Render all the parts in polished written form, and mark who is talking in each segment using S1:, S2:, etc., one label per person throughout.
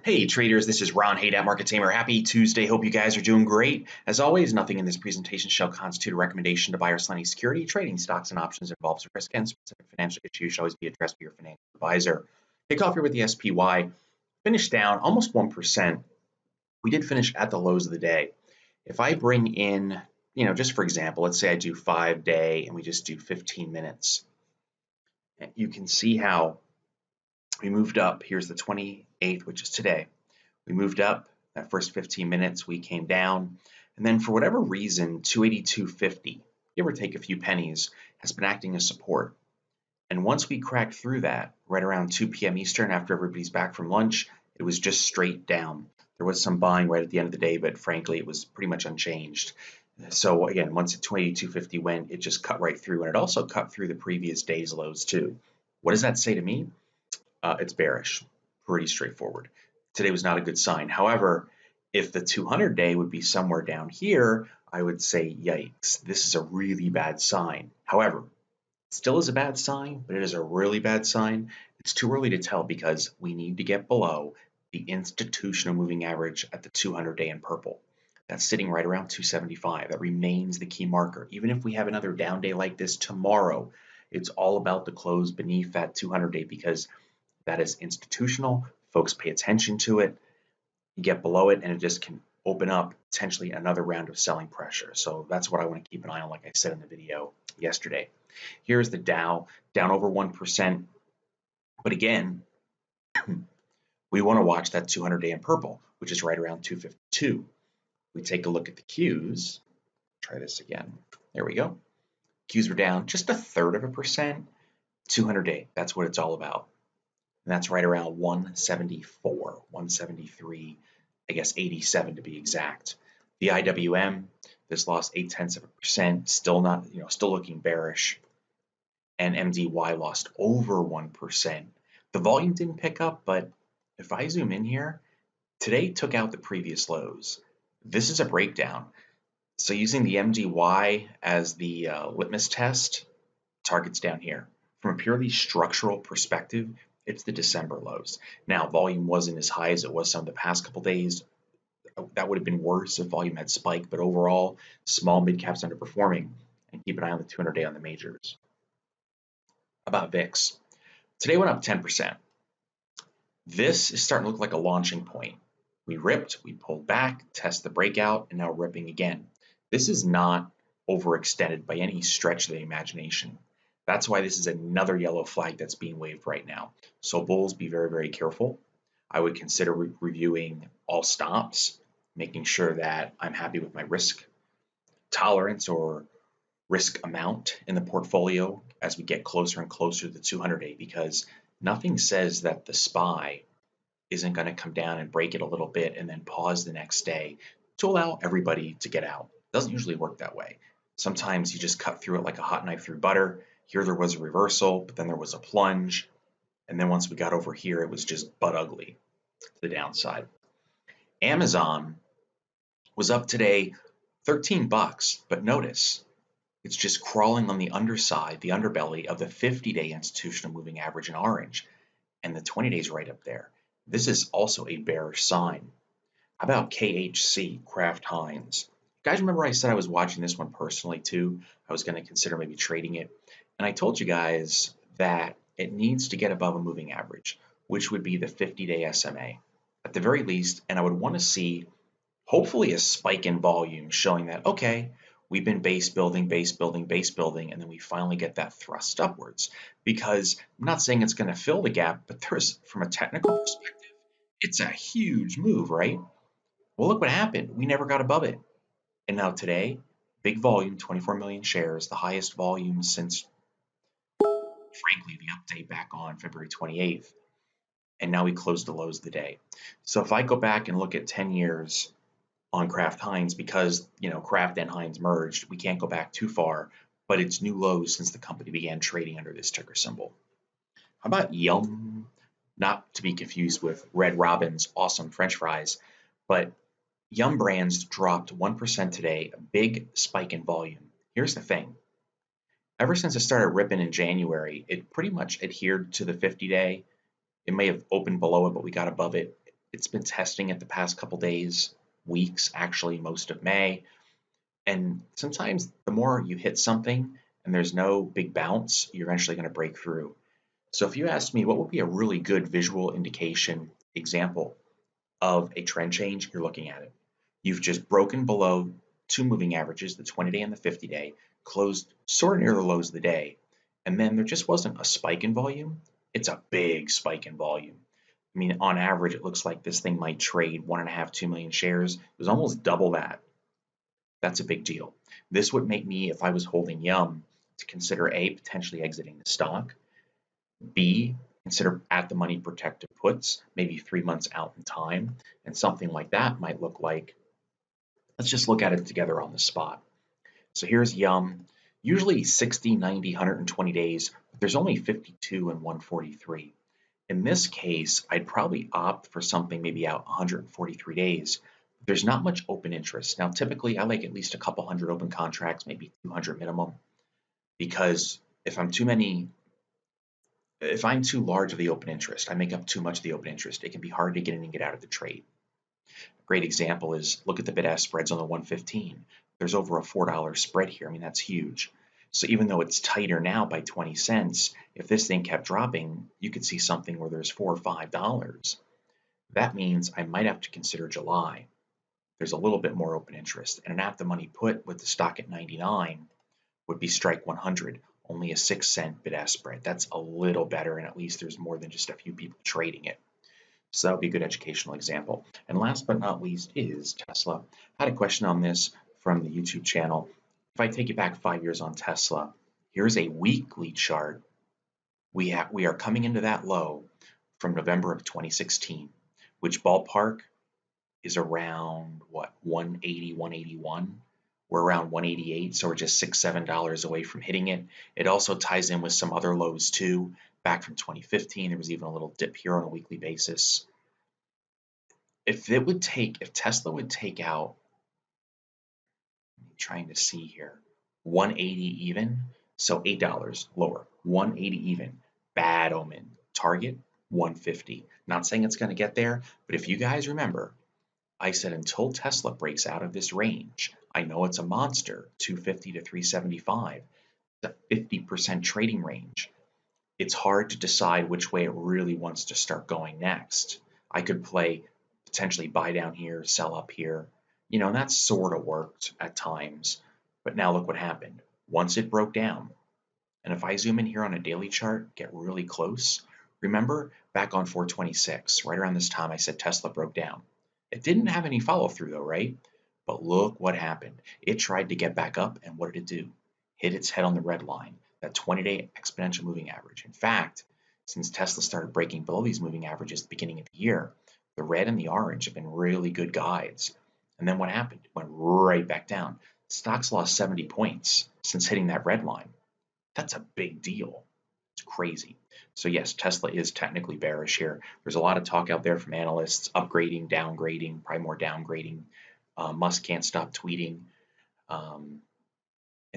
S1: Hey traders, this is Ron Haydat, Market Tamer. Happy Tuesday. Hope you guys are doing great. As always, nothing in this presentation shall constitute a recommendation to buy or sell any security. Trading stocks and options involves risk, and specific financial issues should always be addressed by your financial advisor. Kick off here with the SPY. Finished down almost 1%. We did finish at the lows of the day. If I bring in, just for example, let's say I do 5-day and we just do 15 minutes. You can see how we moved up. Here's the 28th, which is today. We moved up. That first 15 minutes, we came down. And then for whatever reason, 282.50, give or take a few pennies, has been acting as support. And once we cracked through that, right around 2 p.m. Eastern, after everybody's back from lunch, it was just straight down. There was some buying right at the end of the day, but frankly, it was pretty much unchanged. So again, once 282.50 went, it just cut right through. And it also cut through the previous day's lows too. What does that say to me? It's bearish. Pretty straightforward. Today was not a good sign. However, if the 200-day would be somewhere down here, I would say, yikes, this is a really bad sign. However, it still is a bad sign, but it is a really bad sign. It's too early to tell because we need to get below the institutional moving average at the 200-day in purple. That's sitting right around 275. That remains the key marker. Even if we have another down day like this tomorrow, it's all about the close beneath that 200-day because that is institutional. Folks pay attention to it. You get below it, and it just can open up potentially another round of selling pressure. So that's what I want to keep an eye on, like I said in the video yesterday. Here's the Dow, down over 1%. But again, we want to watch that 200-day in purple, which is right around 252. We take a look at the Qs. Try this again. There we go. Qs were down just 1/3%. 200-day, that's what it's all about. And that's right around 174, 173, I guess 87 to be exact. The IWM, this lost 0.8%, still not, still looking bearish. And MDY lost over 1%. The volume didn't pick up, but if I zoom in here, today took out the previous lows. This is a breakdown. So using the MDY as the litmus test, target's down here. From a purely structural perspective, it's the December lows. Now, volume wasn't as high as it was some of the past couple days. That would have been worse if volume had spiked, but overall, small mid-caps underperforming. And keep an eye on the 200-day on the majors. About VIX. Today went up 10%. This is starting to look like a launching point. We ripped, we pulled back, test the breakout, and now ripping again. This is not overextended by any stretch of the imagination. That's why this is another yellow flag that's being waved right now. So bulls, be very, very careful. I would consider reviewing all stops, making sure that I'm happy with my risk tolerance or risk amount in the portfolio as we get closer and closer to the 200-day, because nothing says that the SPY isn't going to come down and break it a little bit and then pause the next day to allow everybody to get out. It doesn't usually work that way. Sometimes you just cut through it like a hot knife through butter. Here there was a reversal, but then there was a plunge. And then once we got over here, it was just butt ugly to the downside. Amazon was up today 13 bucks, but notice it's just crawling on the underside, the underbelly of the 50-day institutional moving average in orange, and the 20 days right up there. This is also a bearish sign. How about KHC, Kraft Heinz? You guys remember I said I was watching this one personally too? I was going to consider maybe trading it. And I told you guys that it needs to get above a moving average, which would be the 50-day SMA at the very least. And I would want to see hopefully a spike in volume showing that, okay, we've been base building, and then we finally get that thrust upwards. Because I'm not saying it's going to fill the gap, but there's, from a technical perspective, it's a huge move, right? Well, look what happened. We never got above it. And now today, big volume, 24 million shares, the highest volume since, frankly, the update back on February 28th. And now we closed the lows of the day. So if I go back and look at 10 years on Kraft Heinz, because Kraft and Heinz merged, we can't go back too far, but it's new lows since the company began trading under this ticker symbol. How about Yum? Not to be confused with Red Robin's awesome French fries, but Yum Brands dropped 1% today, a big spike in volume. Here's the thing. Ever since it started ripping in January, it pretty much adhered to the 50-day. It may have opened below it, but we got above it. It's been testing it the past couple days, weeks, actually most of May. And sometimes the more you hit something and there's no big bounce, you're eventually going to break through. So if you ask me what would be a really good visual indication example of a trend change, you're looking at it. You've just broken below two moving averages, the 20-day and the 50-day, closed sort of near the lows of the day, and then there just wasn't a spike in volume. It's a big spike in volume. I mean, on average, it looks like this thing might trade 1.5, 2 million shares. It was almost double that. That's a big deal. This would make me, if I was holding Yum, to consider A, potentially exiting the stock, B, consider at the money protected puts, maybe 3 months out in time. And something like that might look like, let's just look at it together on the spot. So here's Yum, usually 60, 90, 120 days, but there's only 52 and 143. In this case, I'd probably opt for something maybe out 143 days. There's not much open interest. Now, typically, I like at least a couple hundred open contracts, maybe 200 minimum, because if I'm too large of the open interest, I make up too much of the open interest, it can be hard to get in and get out of the trade. A great example is look at the bid-ask spreads on the 115. There's over a $4 spread here. I mean, that's huge. So even though it's tighter now by 20 cents, if this thing kept dropping, you could see something where there's $4 or $5. That means I might have to consider July. There's a little bit more open interest. And an at-the-money put with the stock at 99 would be strike 100, only a 6-cent bid-ask spread. That's a little better, and at least there's more than just a few people trading it. So that would be a good educational example. And last but not least is Tesla. I had a question on this from the YouTube channel. If I take you back 5 years on Tesla, here's a weekly chart. We are coming into that low from November of 2016, which ballpark is around what, 180, 181. We're around 188, so we're just $6, $7 away from hitting it. It also ties in with some other lows too. Back from 2015, there was even a little dip here on a weekly basis. If Tesla would take out, I'm trying to see here, 180 even, so $8 lower, 180 even, bad omen. Target 150. Not saying it's going to get there, but if you guys remember, I said until Tesla breaks out of this range, I know it's a monster, 250 to 375, it's a 50% trading range. It's hard to decide which way it really wants to start going next. I could play potentially buy down here, sell up here, and that sort of worked at times. But now look what happened. Once it broke down, and if I zoom in here on a daily chart, get really close, remember back on 426, right around this time, I said Tesla broke down. It didn't have any follow through though, right? But look what happened. It tried to get back up, and what did it do? Hit its head on the red line, that 20-day exponential moving average. In fact, since Tesla started breaking below these moving averages at the beginning of the year, the red and the orange have been really good guides. And then what happened? It went right back down. Stocks lost 70 points since hitting that red line. That's a big deal. It's crazy. So yes, Tesla is technically bearish here. There's a lot of talk out there from analysts, upgrading, downgrading, probably more downgrading. Musk can't stop tweeting and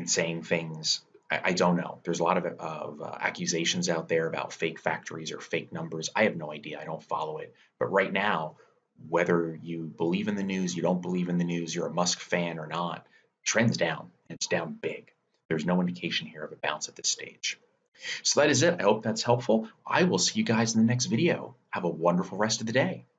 S1: saying things. I don't know. There's a lot of accusations out there about fake factories or fake numbers. I have no idea. I don't follow it. But right now, whether you believe in the news, you don't believe in the news, you're a Musk fan or not, trend's down. It's down big. There's no indication here of a bounce at this stage. So that is it. I hope that's helpful. I will see you guys in the next video. Have a wonderful rest of the day.